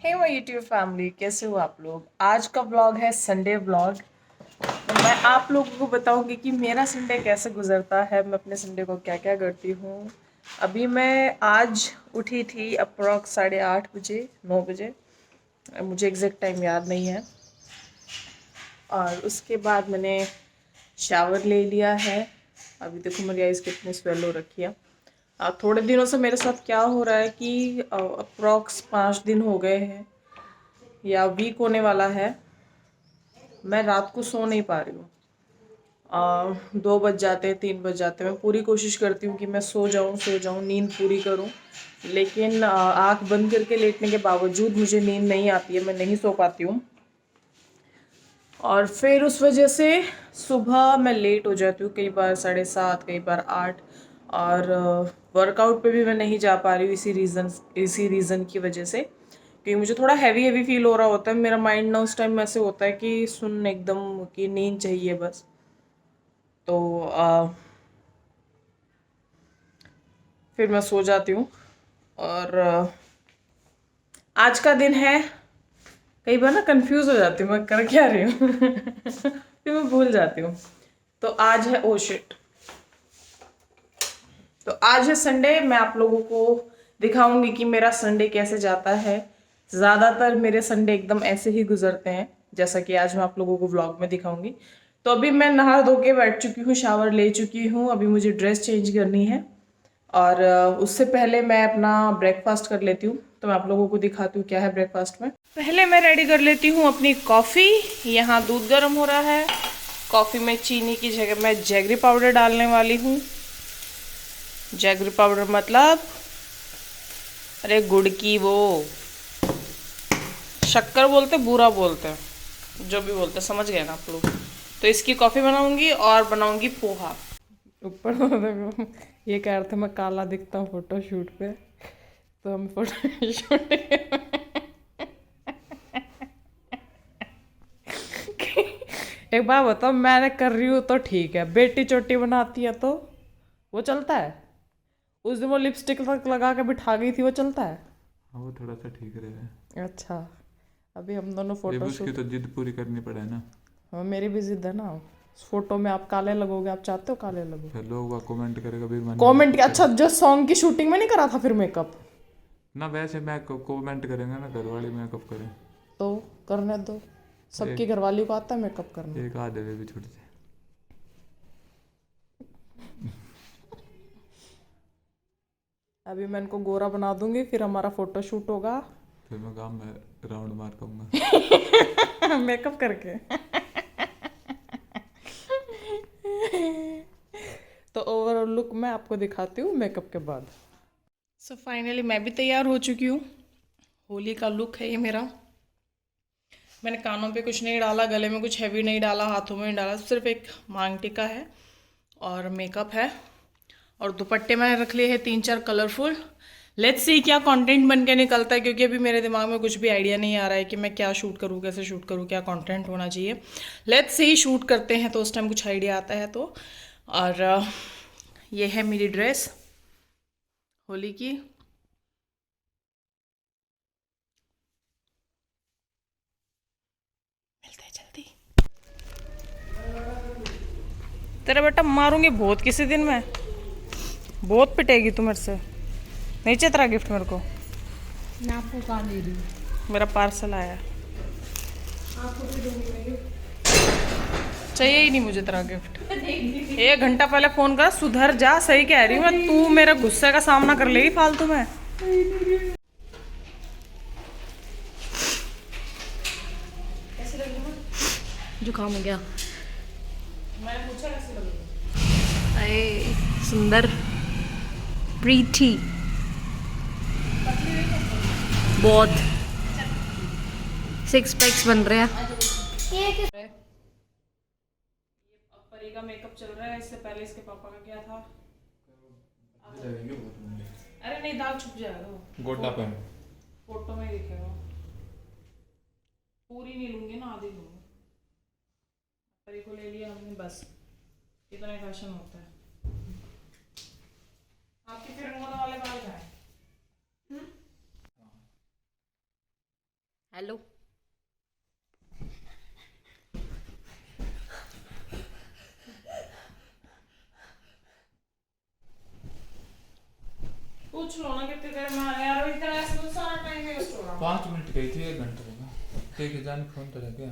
Hey my YouTube family, कैसे हो आप लोग। आज का व्लॉग है संडे व्लॉग। तो मैं आप लोगों को बताऊंगी कि मेरा संडे कैसे गुजरता है, मैं अपने संडे को क्या क्या करती हूँ। अभी मैं आज उठी थी अप्रॉक्स 8:30 बजे, 9 बजे, मुझे एग्जैक्ट टाइम याद नहीं है। और उसके बाद मैंने शावर ले लिया है। अभी देखो मेरी आइज़ कितनी स्वेल हो रखी है। थोड़े दिनों से मेरे साथ क्या हो रहा है कि अप्रॉक्स 5 दिन हो गए हैं या वीक होने वाला है, मैं रात को सो नहीं पा रही हूँ। 2 बज जाते हैं, 3 बज जाते हैं। मैं पूरी कोशिश करती हूँ कि मैं सो जाऊँ, नींद पूरी करूँ, लेकिन आँख बंद करके लेटने के बावजूद मुझे नींद नहीं आती है, मैं नहीं सो पाती हूँ। और फिर उस वजह से सुबह मैं लेट हो जाती हूँ, कई बार 7:30, कई बार 8। और वर्कआउट पे भी मैं नहीं जा पा रही हूँ इसी रीज़न की वजह से, क्योंकि मुझे थोड़ा हैवी हैवी फील हो रहा होता है। मेरा माइंड ना उस टाइम ऐसे होता है कि सुन एकदम कि नींद चाहिए बस। तो फिर मैं सो जाती हूँ। और आज का दिन है, कई बार ना कंफ्यूज हो जाती हूँ मैं कर क्या रही हूँ फिर मैं भूल जाती हूँ। तो आज है, ओ शिट, तो आज है संडे। मैं आप लोगों को दिखाऊंगी कि मेरा संडे कैसे जाता है। ज़्यादातर मेरे संडे एकदम ऐसे ही गुजरते हैं जैसा कि आज मैं आप लोगों को व्लॉग में दिखाऊंगी। तो अभी मैं नहा धो के बैठ चुकी हूँ, शावर ले चुकी हूँ। अभी मुझे ड्रेस चेंज करनी है और उससे पहले मैं अपना ब्रेकफास्ट कर लेती हूँ। तो मैं आप लोगों को दिखाती हूँ क्या है ब्रेकफास्ट में। पहले मैं रेडी कर लेती हूँ अपनी कॉफ़ी। यहाँ दूध गर्म हो रहा है। कॉफ़ी में चीनी की जगह मैं जैगरी पाउडर डालने वाली हूँ। जैगरी पाउडर मतलब, अरे गुड़ की वो शक्कर बोलते, बूरा बोलते, जो भी बोलते, समझ गए ना आप लोग। तो इसकी कॉफ़ी बनाऊंगी और बनाऊंगी पोहा। ऊपर देखो, ये कह रहे थे मैं काला दिखता हूँ फोटो शूट पे, तो हम फोटो शूट एक बात बताओ, मैंने कर रही हूँ तो ठीक है, बेटी चोटी बनाती है तो वो चलता है। उस दिन वो लिपस्टिक तक लगा के बिठा गई थी, वो चलता है। हाँ, वो थोड़ा सा ठीक रहेगा। अच्छा, अभी हम दोनों ये फोटो भी उसकी शूट। तो जिद पूरी करनी पड़े ना। हाँ, मेरी भी जिद है ना। उस फोटो में आप काले लगोगे, आप चाहते हो काले लगो। फिर लोग कमेंट करेगा फिर मैंने कमेंट मेकअप किया, करा। अच्छा जो सॉन्ग की शूटिंग में नहीं करा था फिर मेकअप। ना वैसे मैं कमेंट करेंगे ना, घर वाले मेकअप करें। तो करने दो, सबकी एक घरवाली को आता है मेकअप करना। एक आधे भी छूट जाए। अभी मैं इनको गोरा बना दूंगी, फिर हमारा फोटो शूट होगा फिर मैं काम में राउंड मार पाऊंगा। मेकअप करके। तो ओवरऑल लुक मैं आपको दिखाती हूँ मेकअप के बाद। सो फाइनली मैं भी तैयार हो चुकी हूँ। होली का लुक है ये मेरा। मैंने कानों पे कुछ नहीं डाला, गले में कुछ हैवी नहीं डाला, हाथों में नहीं डाला, सिर्फ एक मांग टिका है और मेकअप है। और दुपट्टे मैंने रख लिए हैं 3-4 कलरफुल। लेट्स सी क्या कंटेंट बन के निकलता है, क्योंकि अभी मेरे दिमाग में कुछ भी आइडिया नहीं आ रहा है कि मैं क्या शूट करूँ, कैसे शूट करूँ, क्या कंटेंट होना चाहिए। लेट्स सी शूट करते हैं तो उस टाइम कुछ आइडिया आता है तो। और ये है मेरी ड्रेस होली की। मिलते हैं जल्दी। तेरा बेटा मारूंगी बहुत किसी दिन मैं, बहुत पिटेगी तू मेरे से। नहीं चाहिए तेरा गिफ्ट मेरे को। मैं आपको कहा दे रही हूँ। मेरा पार्सल आया, आपको भी दूंगी मैं गिफ्ट। चाहिए ही नहीं मुझे तेरा गिफ्ट। 1 घंटा पहले फोन कर, सुधर जा, सही कह रही हूँ मैं, तू मेरे गुस्से का सामना कर लेगी फालतू में। जुकाम हो गया। मैंने पूछा कैसे लगी। अरे सुंदर, प्रीति, बहुत 6 पैक्स बन रहे हैं। अब परी का मेकअप चल रहा है, इससे पहले इसके पापा का क्या था। अरे नहीं, दाग छुप जाएगा, गोटा पेन। फोटो में ही दिखेगा। पूरी नहीं लूंगी ना, आधी लूंगी। परी को ले लिया हमने बस, इतना फैशन होता है। आपके फिर होने वाले बाल का है। हेलो पूछ लो ना कितनी देर में आने यार, इतना ऐसे तो सारा टाइम वेस्ट हो रहा। 5 मिनट गई थी, 1 घंटे हो गया। ठीक है, जान फोन तो रह गया।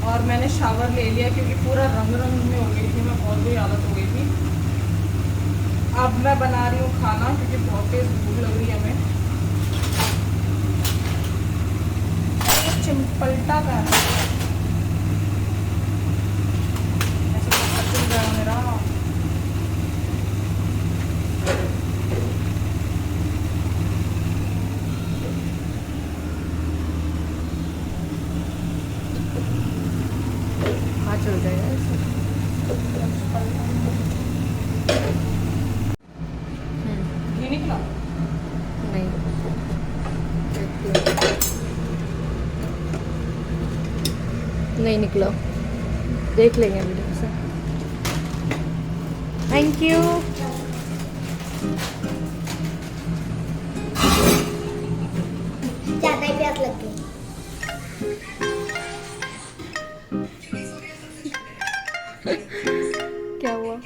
और मैंने शावर ले लिया क्योंकि पूरा रंग रंग में हो गई थी मैं, बहुत बुरी हालत हो गई थी। अब मैं बना रही हूँ खाना क्योंकि बहुत तेज भूख लग रही है हमें। चिंपलटा का ऐसे तो पचल गया मेरा। हाँ चल जाएगा ऐसे। घी निकला? नहीं नहीं निकला, देख लेंगे वीडियो से। Thank you. ज्यादा ही प्यास लग गई। क्या हुआ?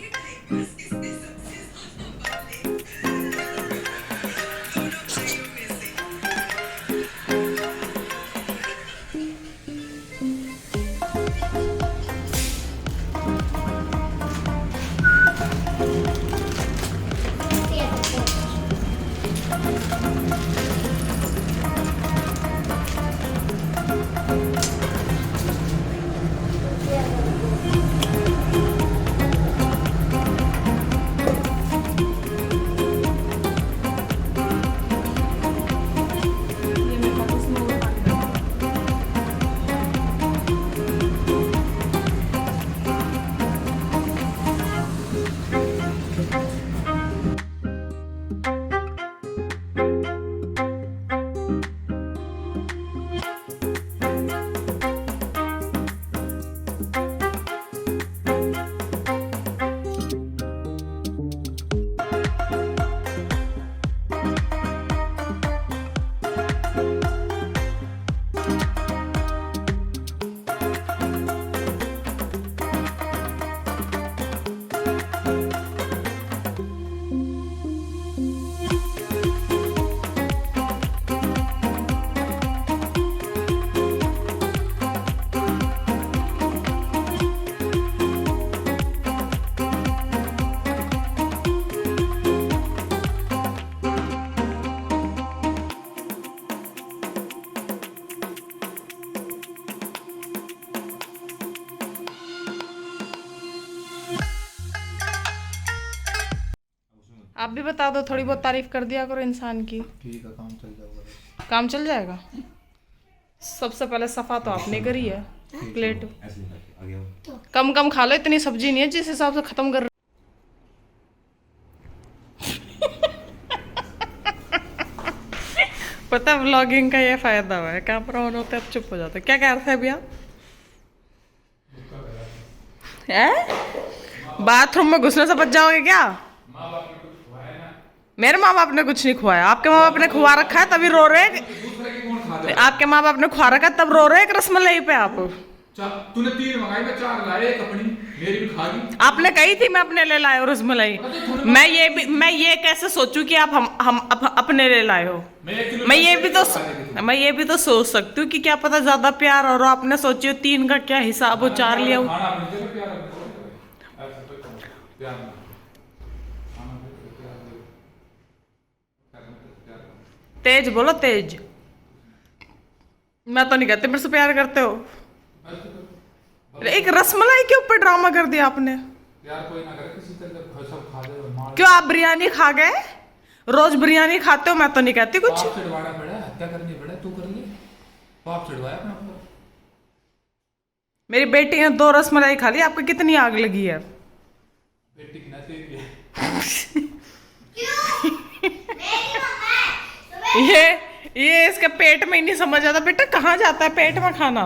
आप भी बता दो, थोड़ी बहुत तारीफ कर दिया करो इंसान की। ठीक है, काम चल जाएगा। काम चल जाएगा। सबसे पहले सफा तो आपने करी है प्लेट। कम कम खा लो, इतनी सब्जी नहीं है जिस हिसाब से खत्म कर। पता है व्लॉगिंग का ये फायदा है, कैमरा ऑन होता है चुप हो जाता है। क्या कह रहे थे अभी आप? बाथरूम में घुसने से बच जाओगे क्या? मेरे माँ बाप ने कुछ नहीं खुआया। आपके माँ बाप ने खुआ रखा है तभी रो रहे। आपके माँ बाप ने खुआ रखा है तब रो रहे एक रसमलाई पे आप। तूने 3 मंगाई, मैं 4 लाए, एक अपनी मेरी भी खा ली। आपने कही थी मैं अपने ले लाए हो रसमलाई। मैं ये कैसे सोचूं कि आप हम अपने ले लाए हो। मैं ये भी तो सोच सकती हूँ कि क्या पता ज्यादा प्यार और आपने सोची 3 का क्या हिसाब हो, 4 लिया हो। तेज बोलो तेज। मैं तो नहीं कहती मेरे से प्यार करते हो। एक रसमलाई के ऊपर ड्रामा कर दिया आपने। यार कोई ना करे, किसी तरह सब खा दे। क्यों आप बिरयानी खा गए? रोज बिरयानी खाते हो, मैं तो नहीं कहती कुछ। पाप चढ़वाना पड़ा, हत्या करनी पड़ा, तू कर ले। पाप चढ़वाया अपना ऊपर। मेरी बेटी ने 2 रसमलाई खा ली, आपको कितनी आग लगी है? बेटी की ना तेरी ये इसके पेट में ही नहीं समझ आता। बेटा कहाँ जाता है पेट में खाना?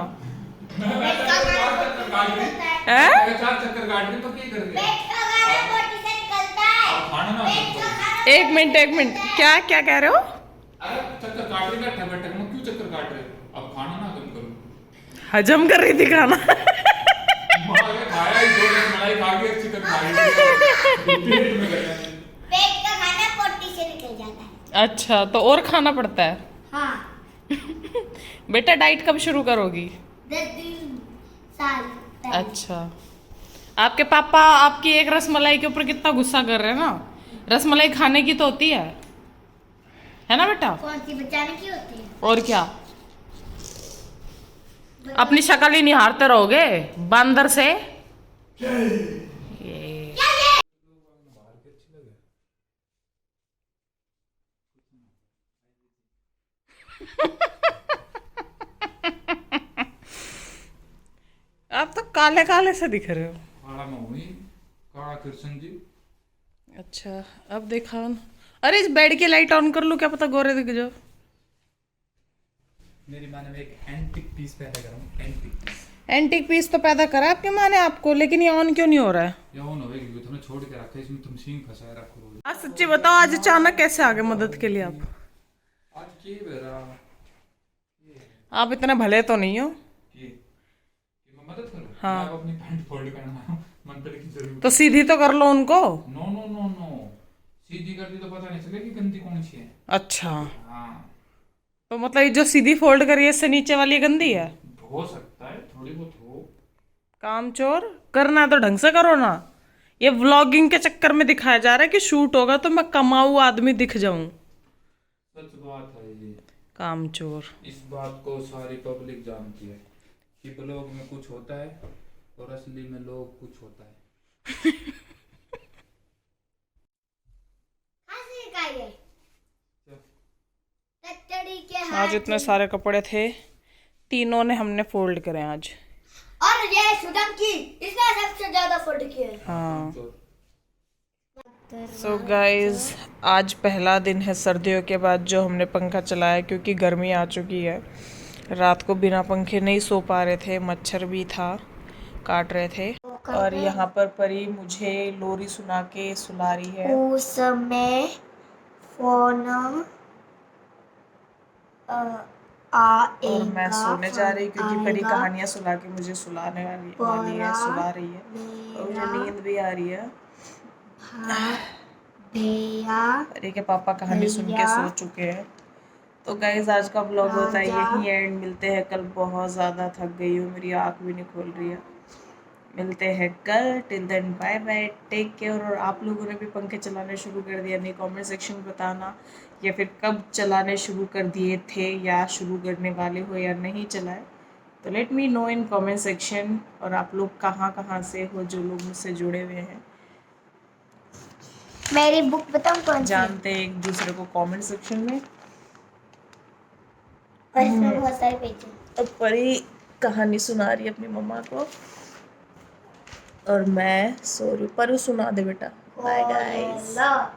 हैं? 4 चक्कर काट रही तो क्या कर रही है? खाना ना 1 मिनट क्या कह रहे हो? अरे चक्कर काट रही है, ठगट में क्यों चक्कर काट रहे हो? अब खाना ना हजम करो। हजम कर रही थी खाना। माँ ने खाया ही 2 मलाई खा के चिकन खा रही पेट में गया। पेट का खाना पोटी से निकल जाता है। अच्छा तो और खाना पड़ता है? हाँ। बेटा डाइट कब शुरू करोगी? 10 दिन साल। अच्छा, आपके पापा आपकी एक रसमलाई के ऊपर कितना गुस्सा कर रहे हैं ना। रसमलाई खाने की तो होती है ना बेटा? कौन सी बचाने की होती है? और क्या, अपनी शक्ल ही निहारते रहोगे बंदर से। ये आप तो काले काले से दिख रहे हो। काला मैं हुई, काला कृष्ण जी। अच्छा, अब देखा ना। अरे इस बेड की लाइट ऑन कर लूं, क्या पता गोरे दिख जाओ। मेरी माँ ने एक एंटिक पीस पैदा करा, एंटिक पीस। एंटीक पीस तो पैदा करा आपके माँ ने आपको, लेकिन ये ऑन क्यों नहीं हो रहा है? ये ऑन होएगी क्योंकि तुमने छोड़ के रखा है, इसमें तुम सींग फंसाए रखो। आज सच्ची बताओ, आज अचानक कैसे आ गए मदद के लिए आप? आज की बेरा आप इतने भले तो नहीं हो। कि मैं मदद करूं? हाँ। मैं अपनी पैंट फोल्ड करना मंत्र की जरूरत। तो सीधी तो कर लो उनको। नो नो नो नो, सीधी कर दी तो पता नहीं चलेगी गंदी कौन सी है। अच्छा, हाँ, तो मतलब ये जो सीधी फोल्ड करी है इससे नीचे वाली गंदी है? हो सकता है थोड़ी बहुत हो। कामचोर, करना तो ढंग से करो ना। ये व्लॉगिंग के चक्कर में दिखाया जा रहा है कि शूट होगा तो मैं कमाऊ आदमी दिख जाऊं। सच बात है ये, कामचोर। इस बात को सारी पब्लिक जानती है कि ब्लॉग में कुछ होता है और असली में लोग कुछ होता है। हंसी का ये लचड़ी के आज हाथ। इतने सारे कपड़े थे, तीनों ने हमने फोल्ड करे आज। और ये सुदम की, इसने सबसे ज्यादा फोल्ड किए हैं। हाँ। सो गाइज, आज पहला दिन है सर्दियों के बाद जो हमने पंखा चलाया, क्योंकि गर्मी आ चुकी है। रात को बिना पंखे नहीं सो पा रहे थे, मच्छर भी था, काट रहे थे। और यहाँ पर परी मुझे लोरी सुना के सुला रही है। उस समय फोन आएगा, और मैं सोने जा रही, क्योंकि परी कहानियाँ सुना के मुझे सुलाने वाली है, सुला रही है। और मुझे नींद भी आ रही है। भैया परी के पापा कहानी सुन के सो चुके हैं। तो गाइज आज का ब्लॉग होता है यही एंड। मिलते हैं कल, बहुत ज़्यादा थक गई हूँ, मेरी आँख भी नहीं खोल रही है। मिलते हैं कल, till then bye bye, take care. और आप लोगों ने भी पंखे चलाने शुरू कर दिया नहीं? कमेंट सेक्शन में बताना, या फिर कब चलाने शुरू कर दिए थे, या शुरू करने वाले हो या नहीं चलाए, तो let me know in comment section. और आप लोग कहाँ से हो जो लोग मुझसे जुड़े हुए हैं, मेरी बुक बताऊं कौन सी? जानते हैं एक दूसरे को कमेंट सेक्शन में। और इसमें बहुत सारे पेज हैं। अब परी कहानी सुना रही है अपनी मम्मा को, और मैं सो रही हूँ। परी सुना दे बेटा। Bye guys. ला